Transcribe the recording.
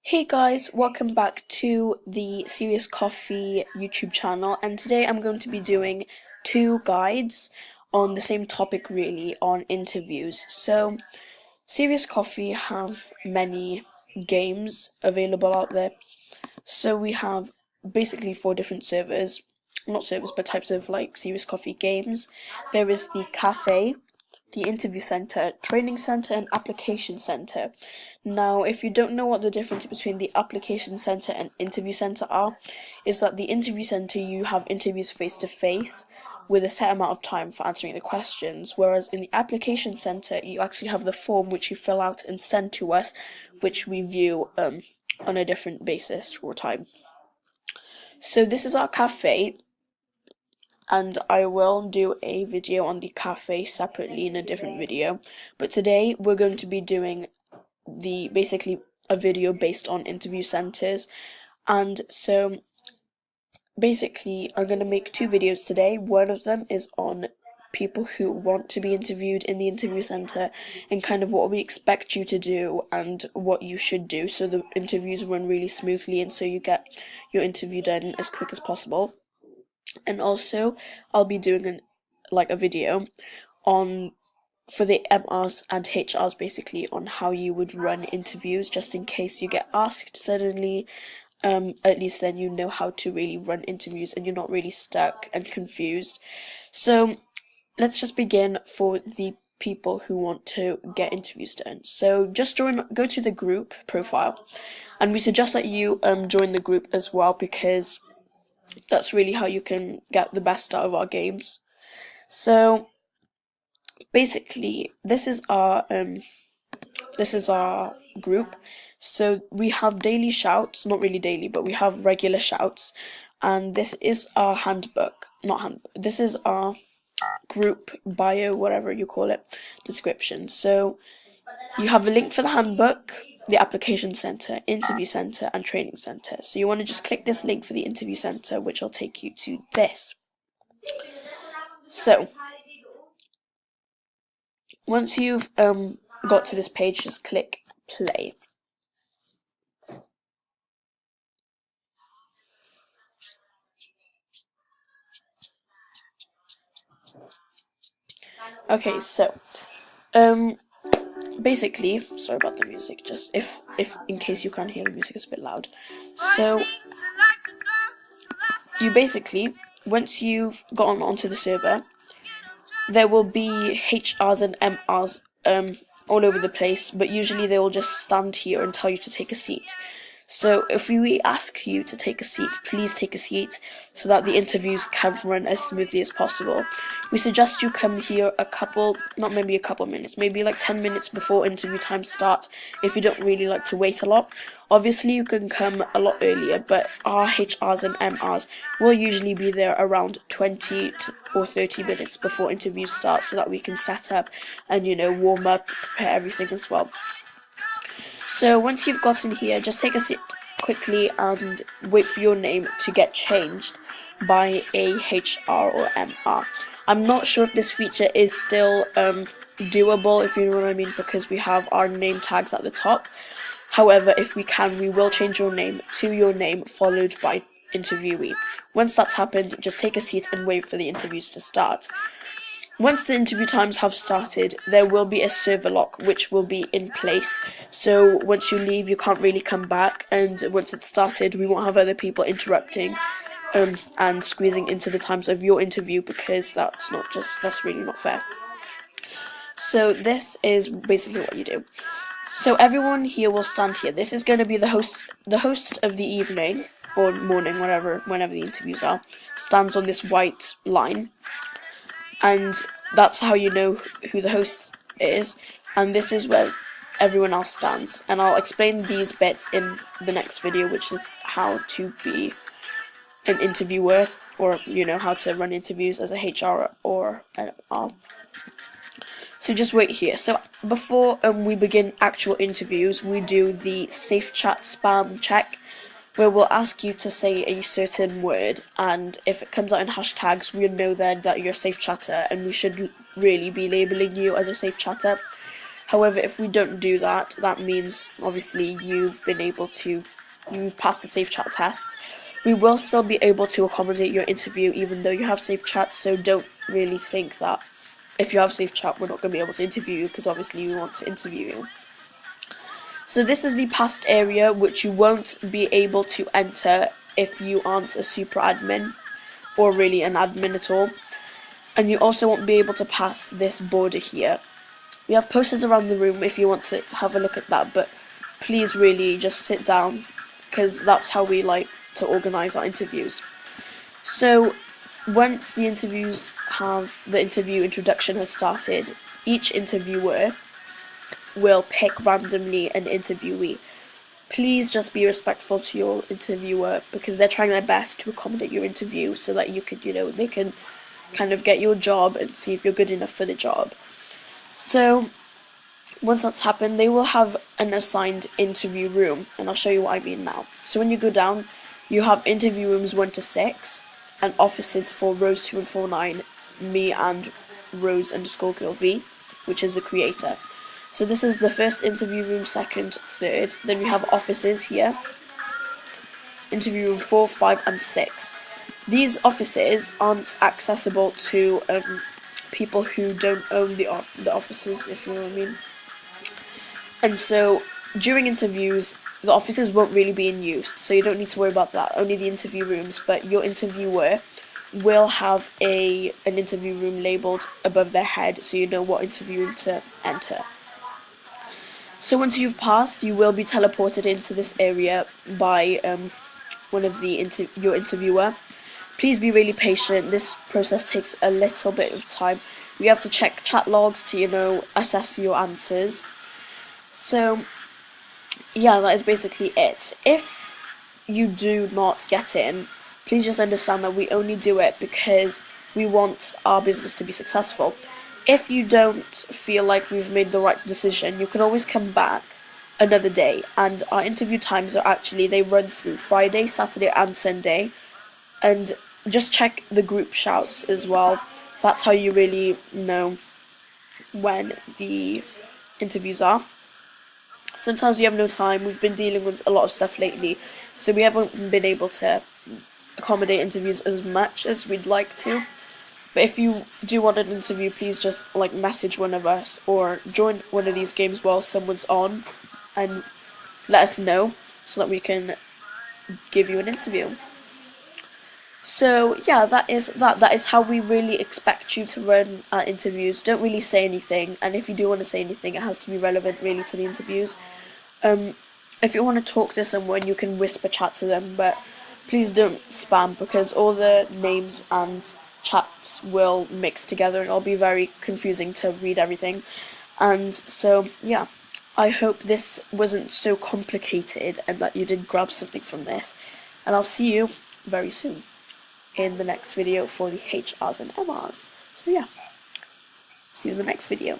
Hey guys, welcome back to the Serious Coffee YouTube channel, and today I'm going to be doing two guides on the same topic really, on interviews. So, Serious Coffee have many games available out there. So we have basically four different servers, not servers, but types of like Serious Coffee games. There is the cafe, the interview center, training center, and application center. Now, if you don't know what the difference between the application center and interview center are, is that the interview center you have interviews face to face with a set amount of time for answering the questions, whereas in the application center you actually have the form which you fill out and send to us, which we view on a different basis or time. So this is our cafe, and I will do a video on the cafe separately in a different video, but today we're going to be doing basically a video based on interview centers. And so basically I'm going to make two videos today. One of them is on people who want to be interviewed in the interview center and kind of what we expect you to do and what you should do so the interviews run really smoothly and so you get your interview done as quick as possible. And also I'll be doing a video on for the MRs and HRs basically on how you would run interviews just in case you get asked suddenly. At least then you know how to really run interviews and you're not really stuck and confused. So let's just begin for the people who want to get interviews done. So just go to the group profile, and we suggest that you join the group as well because that's really how you can get the best out of our games. So basically this is our group. So we have daily shouts, not really daily, but we have regular shouts, and this is our handbook, this is our group bio, whatever you call it, description. So you have a link for the handbook, the application center, interview center, and training center. So you want to just click this link for the interview center, which will take you to this. So once you've got to this page, just click play. Okay, so basically, sorry about the music, just if in case you can't hear, the music is a bit loud. So you basically, once you've gotten onto the server, there will be HRs and MRs all over the place, but usually they will just stand here and tell you to take a seat. So if we ask you to take a seat, please take a seat so that the interviews can run as smoothly as possible. We suggest you come here maybe a couple minutes, maybe like 10 minutes before interview time start if you don't really like to wait a lot. Obviously you can come a lot earlier, but our HRs and MRs will usually be there around 20 or 30 minutes before interviews start so that we can set up and warm up, prepare everything as well. So once you've gotten here, just take a seat quickly and wait for your name to get changed by a HR or MR. I'm not sure if this feature is still doable, if you know what I mean, because we have our name tags at the top. However, if we can, we will change your name to your name followed by interviewee. Once that's happened, just take a seat and wait for the interviews to start. Once the interview times have started, there will be a server lock which will be in place. So once you leave, you can't really come back, and once it's started, we won't have other people interrupting and squeezing into the times of your interview, because that's really not fair. So this is basically what you do. So everyone here will stand here. This is going to be the host of the evening or morning, whenever the interviews are, stands on this white line. And that's how you know who the host is, and this is where everyone else stands. And I'll explain these bits in the next video, which is how to be an interviewer, or how to run interviews as a HR or an R. So just wait here. So before we begin actual interviews, we do the safe chat spam check, where we'll ask you to say a certain word, and if it comes out in hashtags, we'll know then that you're a safe chatter, and we should really be labeling you as a safe chatter. However, if we don't do that, that means obviously you've passed the safe chat test. We will still be able to accommodate your interview even though you have safe chat, so don't really think that if you have safe chat we're not going to be able to interview you, because obviously we want to interview you. So this is the past area, which you won't be able to enter if you aren't a super admin or really an admin at all. And you also won't be able to pass this border here. We have posters around the room if you want to have a look at that, but please really just sit down, because that's how we like to organise our interviews. So once the interview introduction has started, each interviewer will pick randomly an interviewee. Please just be respectful to your interviewer, because they're trying their best to accommodate your interview so that you can, they can kind of get your job and see if you're good enough for the job. So once that's happened, they will have an assigned interview room, and I'll show you what I mean now. So when you go down, you have interview rooms 1 to 6 and offices for Rose 2 and 49, me and Rose_Girl V, which is the creator. So this is the first interview room, second, third. Then we have offices here. Interview room 4, 5 and 6. These offices aren't accessible to people who don't own the offices, if you know what I mean. And so during interviews, the offices won't really be in use, so you don't need to worry about that, only the interview rooms. But your interviewer will have an interview room labelled above their head, so you know what interview room to enter. So once you've passed, you will be teleported into this area by one of your interviewer. Please be really patient. This process takes a little bit of time. We have to check chat logs to, assess your answers. So yeah, that is basically it. If you do not get in, please just understand that we only do it because we want our business to be successful. If you don't feel like we've made the right decision, you can always come back another day, and our interview times are they run through Friday, Saturday and Sunday. And just check the group shouts as well. That's how you really know when the interviews are. Sometimes we have no time. We've been dealing with a lot of stuff lately, so we haven't been able to accommodate interviews as much as we'd like to. But if you do want an interview, please just message one of us or join one of these games while someone's on and let us know so that we can give you an interview. So yeah, that is how we really expect you to run our interviews. Don't really say anything, and if you do want to say anything, it has to be relevant really to the interviews. If you want to talk to someone, you can whisper chat to them, but please don't spam, because all the names and chats will mix together and it'll be very confusing to read everything. And so yeah, I hope this wasn't so complicated and that you did grab something from this, and I'll see you very soon in the next video for the HRs and MRs. So yeah, see you in the next video.